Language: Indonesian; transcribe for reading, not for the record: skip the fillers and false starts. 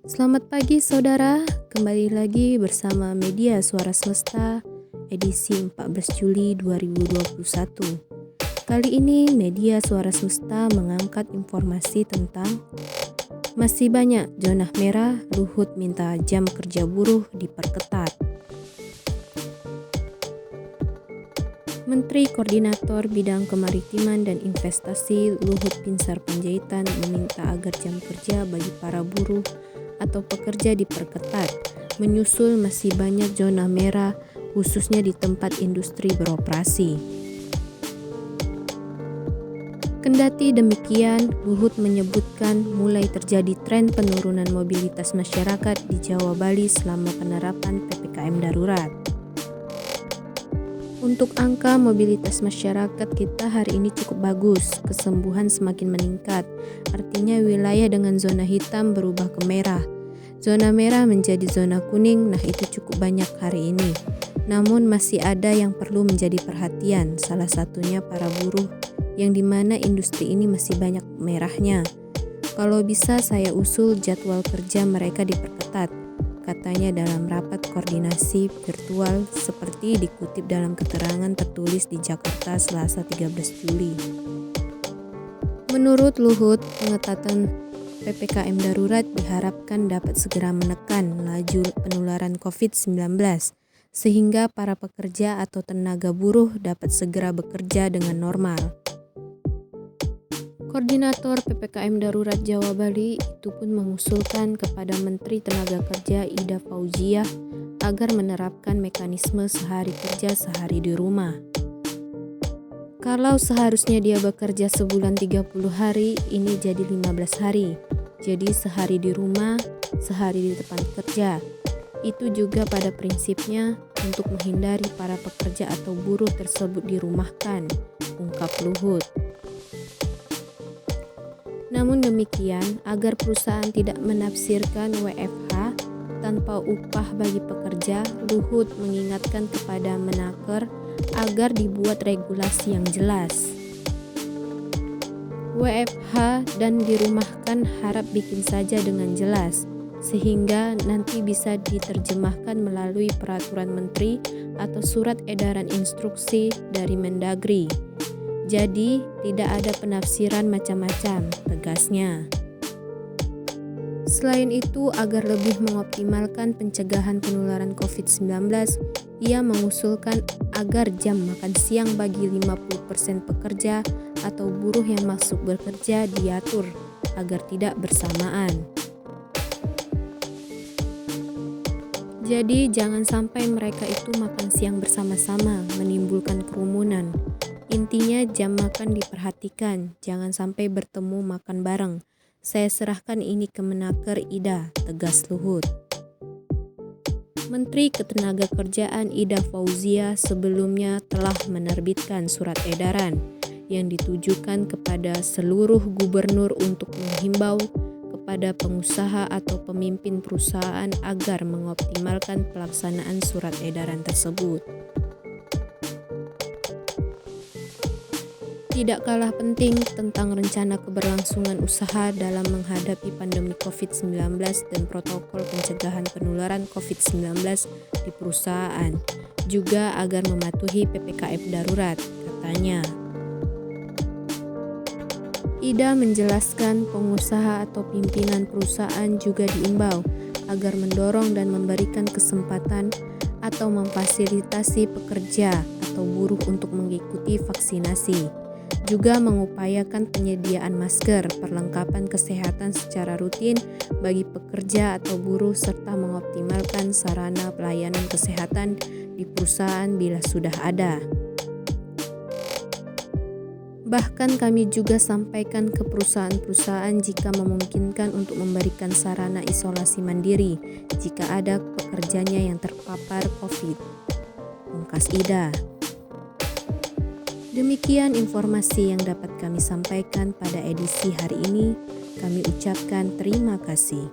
Selamat pagi saudara, kembali lagi bersama Media Suara Semesta edisi 14 Juli 2021. Kali ini Media Suara Semesta mengangkat informasi tentang masih banyak zona merah, Luhut minta jam kerja buruh diperketat. Menteri Koordinator Bidang Kemaritiman dan Investasi Luhut Binsar Panjaitan meminta agar jam kerja bagi para buruh atau pekerja diperketat, menyusul masih banyak zona merah khususnya di tempat industri beroperasi. Kendati demikian, Luhut menyebutkan mulai terjadi tren penurunan mobilitas masyarakat di Jawa Bali selama penerapan PPKM darurat. Untuk angka mobilitas masyarakat kita hari ini cukup bagus, kesembuhan semakin meningkat, artinya wilayah dengan zona hitam berubah ke merah. Zona merah menjadi zona kuning, nah itu cukup banyak hari ini. Namun masih ada yang perlu menjadi perhatian, salah satunya para buruh, yang dimana industri ini masih banyak merahnya. Kalau bisa saya usul jadwal kerja mereka diperketat, katanya dalam rapat koordinasi virtual seperti dikutip dalam keterangan tertulis di Jakarta Selasa 13 Juli. Menurut Luhut, pengetatan PPKM darurat diharapkan dapat segera menekan laju penularan COVID-19 sehingga para pekerja atau tenaga buruh dapat segera bekerja dengan normal. Koordinator PPKM Darurat Jawa Bali itu pun mengusulkan kepada Menteri Tenaga Kerja Ida Fauziah agar menerapkan mekanisme sehari kerja sehari di rumah. Kalau seharusnya dia bekerja sebulan 30 hari, ini jadi 15 hari. Jadi sehari di rumah, sehari di tempat kerja. Itu juga pada prinsipnya untuk menghindari para pekerja atau buruh tersebut dirumahkan, ungkap Luhut. Namun demikian, agar perusahaan tidak menafsirkan WFH tanpa upah bagi pekerja, Luhut mengingatkan kepada Menaker agar dibuat regulasi yang jelas. WFH dan dirumahkan harap bikin saja dengan jelas, sehingga nanti bisa diterjemahkan melalui peraturan menteri atau surat edaran instruksi dari Mendagri. Jadi, tidak ada penafsiran macam-macam, tegasnya. Selain itu, agar lebih mengoptimalkan pencegahan penularan COVID-19, ia mengusulkan agar jam makan siang bagi 50% pekerja atau buruh yang masuk bekerja diatur agar tidak bersamaan. Jadi, jangan sampai mereka itu makan siang bersama-sama, menimbulkan kerumunan. Intinya jam makan diperhatikan, jangan sampai bertemu makan bareng. Saya serahkan ini ke Menaker Ida, tegas Luhut. Menteri Ketenagakerjaan Ida Fauziah sebelumnya telah menerbitkan surat edaran yang ditujukan kepada seluruh gubernur untuk menghimbau kepada pengusaha atau pemimpin perusahaan agar mengoptimalkan pelaksanaan surat edaran tersebut. Tidak kalah penting tentang rencana keberlangsungan usaha dalam menghadapi pandemi COVID-19 dan protokol pencegahan penularan COVID-19 di perusahaan, juga agar mematuhi PPKM darurat, katanya. Ida menjelaskan pengusaha atau pimpinan perusahaan juga diimbau agar mendorong dan memberikan kesempatan atau memfasilitasi pekerja atau buruh untuk mengikuti vaksinasi. Juga mengupayakan penyediaan masker, perlengkapan kesehatan secara rutin bagi pekerja atau buruh serta mengoptimalkan sarana pelayanan kesehatan di perusahaan bila sudah ada. Bahkan kami juga sampaikan ke perusahaan-perusahaan jika memungkinkan untuk memberikan sarana isolasi mandiri jika ada pekerjanya yang terpapar COVID, ungkas Ida. Demikian informasi yang dapat kami sampaikan pada edisi hari ini. Kami ucapkan terima kasih.